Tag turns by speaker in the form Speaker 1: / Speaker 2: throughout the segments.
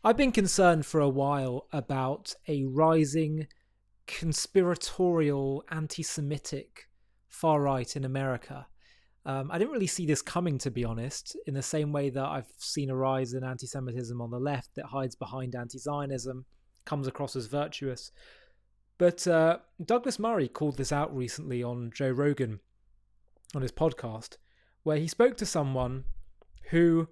Speaker 1: I've been concerned for a while about a rising conspiratorial anti-Semitic far right in America. I didn't really see this coming, to be honest, in the same way that I've seen a rise in anti-Semitism on the left that hides behind anti-Zionism, comes across as virtuous. But Douglas Murray called this out recently on Joe Rogan, on his podcast, where he spoke to someone who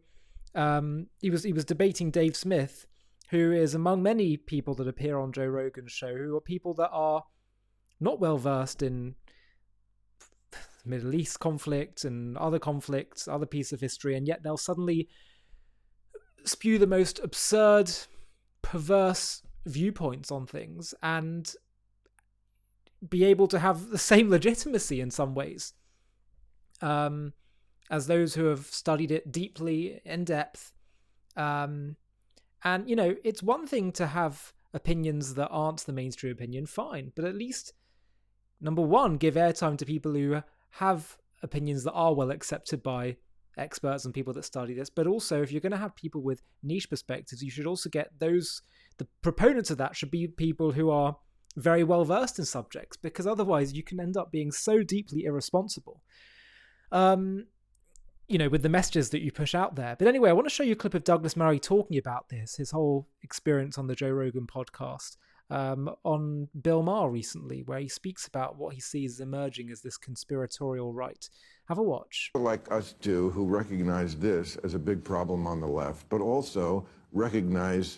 Speaker 1: he was debating Dave Smith, who is among many people that appear on Joe Rogan's show, who are people that are not well versed in Middle East conflict and other conflicts, other pieces of history, and yet they'll suddenly spew the most absurd, perverse viewpoints on things and be able to have the same legitimacy in some ways as those who have studied it deeply, in depth. And, you know, it's one thing to have opinions that aren't the mainstream opinion, fine, but at least, number one, give airtime to people who have opinions that are well accepted by experts and people that study this. But also, if you're going to have people with niche perspectives, you should also get those, the proponents of that should be people who are very well versed in subjects, because otherwise you can end up being so deeply irresponsible, you know, with the messages that you push out there. But anyway, I want to show you a clip of Douglas Murray talking about this, his whole experience on the Joe Rogan podcast, on Bill Maher recently, where he speaks about what he sees emerging as this conspiratorial right. Have a watch.
Speaker 2: Like us do, who recognize this as a big problem on the left, but also recognize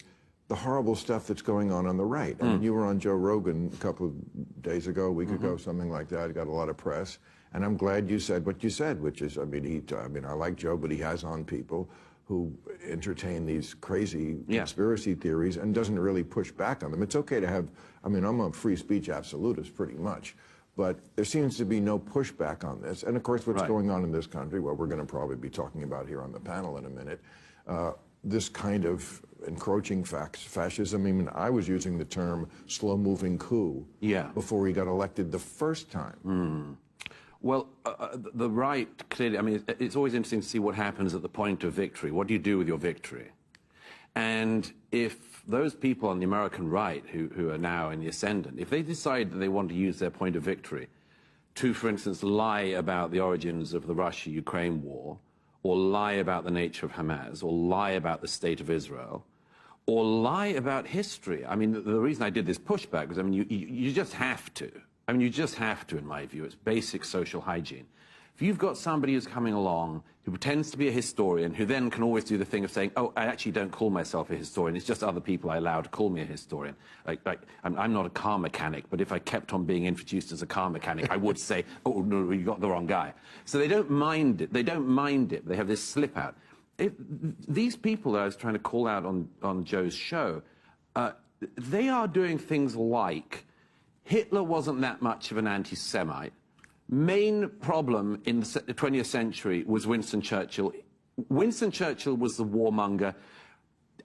Speaker 2: the horrible stuff that's going on the right. I mean, you were on Joe Rogan a couple of days ago, a week ago, something like that. Got a lot of press. And I'm glad you said what you said, which is, I mean, I like Joe, but he has on people who entertain these crazy conspiracy theories and doesn't really push back on them. It's okay to have, I mean, I'm a free speech absolutist pretty much, but there seems to be no pushback on this. And of course, what's going on in this country, what we're going to probably be talking about here on the panel in a minute, this kind of encroaching fascism. I mean, I was using the term slow-moving coup before he got elected the first time.
Speaker 3: Well, the right, clearly, I mean, it's always interesting to see what happens at the point of victory. What do you do with your victory? And if those people on the American right who are now in the ascendant, if they decide that they want to use their point of victory to, for instance, lie about the origins of the Russia-Ukraine war, or lie about the nature of Hamas, or lie about the state of Israel, or lie about history. I mean, the reason I did this pushback was, I mean, you just have to. I mean, you just have to, in my view. It's basic social hygiene. If you've got somebody who's coming along who pretends to be a historian, who then can always do the thing of saying, oh, I actually don't call myself a historian, it's just other people I allow to call me a historian. I'm not a car mechanic, but if I kept on being introduced as a car mechanic, I would say, oh, no, you got the wrong guy. So they don't mind it. They don't mind it. They have this slip out. These people that I was trying to call out on Joe's show, they are doing things like Hitler wasn't that much of an anti-Semite. Main problem in the 20th century was Winston Churchill. Winston Churchill was the warmonger.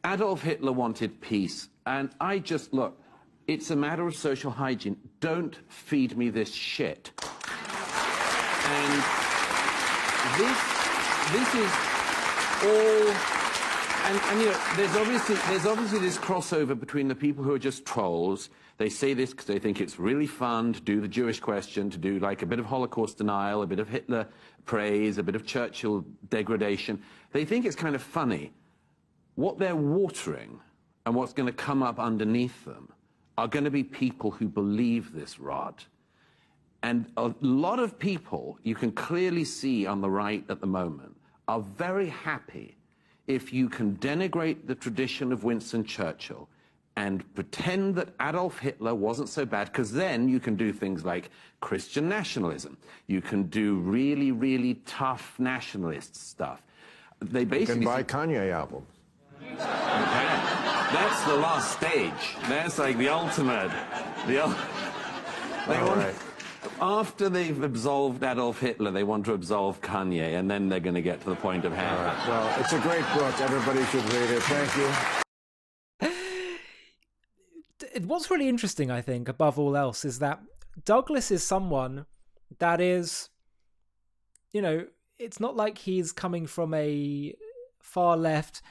Speaker 3: Adolf Hitler wanted peace. And I just, look, it's a matter of social hygiene. Don't feed me this shit. And this is all... And you know, there's obviously this crossover between the people who are just trolls. They say this because they think it's really fun to do the Jewish question, to do like a bit of Holocaust denial, a bit of Hitler praise, a bit of Churchill degradation. They think it's kind of funny. What they're watering and what's going to come up underneath them are going to be people who believe this rot. And a lot of people, you can clearly see on the right at the moment, are very happy if you can denigrate the tradition of Winston Churchill and pretend that Adolf Hitler wasn't so bad, because then you can do things like Christian nationalism. You can do really, really tough nationalist stuff. They basically...
Speaker 2: You can buy Kanye albums.
Speaker 3: That's the last stage. That's like the ultimate. After they've absolved Adolf Hitler, they want to absolve Kanye, and then they're going to get to the point of hell.
Speaker 2: Right. Well, it's a great book. Everybody should read it. Thank you.
Speaker 1: What's really interesting, I think, above all else, is that Douglas is someone that is, you know, it's not like he's coming from a far left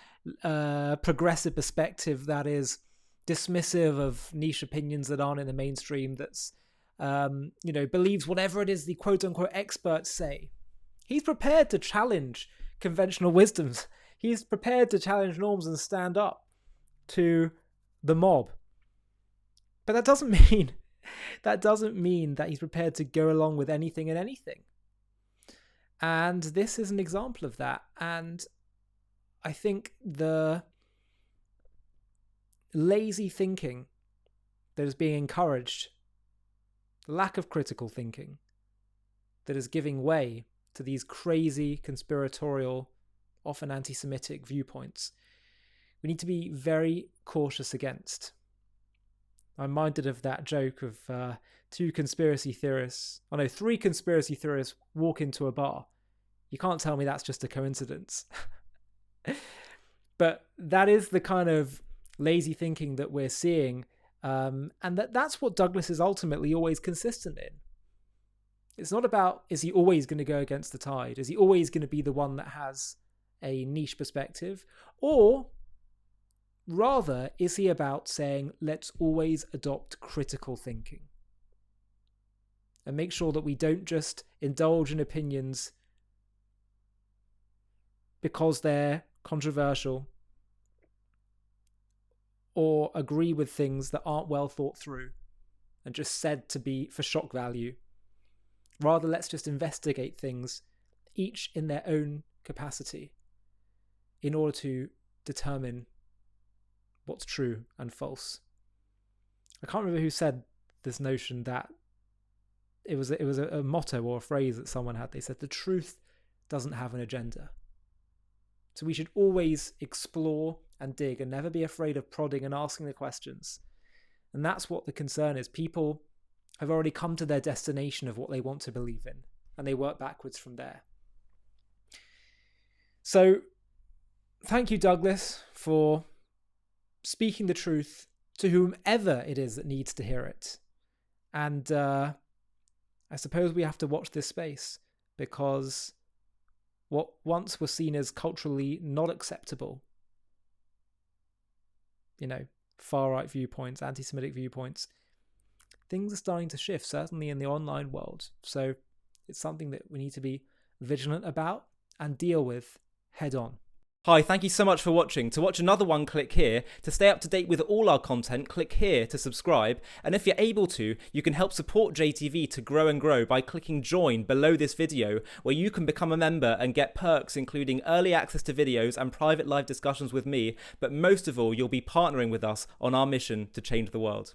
Speaker 1: progressive perspective that is dismissive of niche opinions that aren't in the mainstream, that's believes whatever it is the quote-unquote experts say. He's prepared to challenge conventional wisdoms. He's prepared to challenge norms and stand up to the mob. But that doesn't mean that he's prepared to go along with anything and anything. And this is an example of that. And I think the lazy thinking that is being encouraged, lack of critical thinking that is giving way to these crazy, conspiratorial, often anti-Semitic viewpoints, we need to be very cautious against. I'm reminded of that joke of three conspiracy theorists walk into a bar. You can't tell me that's just a coincidence. But that is the kind of lazy thinking that we're seeing, and that's what Douglas is ultimately always consistent in. It's not about, is he always going to go against the tide? Is he always going to be the one that has a niche perspective? Or rather, is he about saying, let's always adopt critical thinking and make sure that we don't just indulge in opinions because they're controversial or agree with things that aren't well thought through and just said to be for shock value. Rather, let's just investigate things, each in their own capacity, in order to determine what's true and false. I can't remember who said this notion that it was a motto or a phrase that someone had. They said, the truth doesn't have an agenda. So we should always explore and dig and never be afraid of prodding and asking the questions. And that's what the concern is. People have already come to their destination of what they want to believe in, and they work backwards from there. So thank you, Douglas, for speaking the truth to whomever it is that needs to hear it. And I suppose we have to watch this space, because what once was seen as culturally not acceptable, far-right viewpoints, anti-Semitic viewpoints, things are starting to shift, certainly in the online world. So it's something that we need to be vigilant about and deal with head on.
Speaker 4: Hi, thank you so much for watching. To watch another one, click here. To stay up to date with all our content, click here to subscribe. And if you're able to, you can help support JTV to grow and grow by clicking join below this video, where you can become a member and get perks including early access to videos and private live discussions with me. But most of all, you'll be partnering with us on our mission to change the world.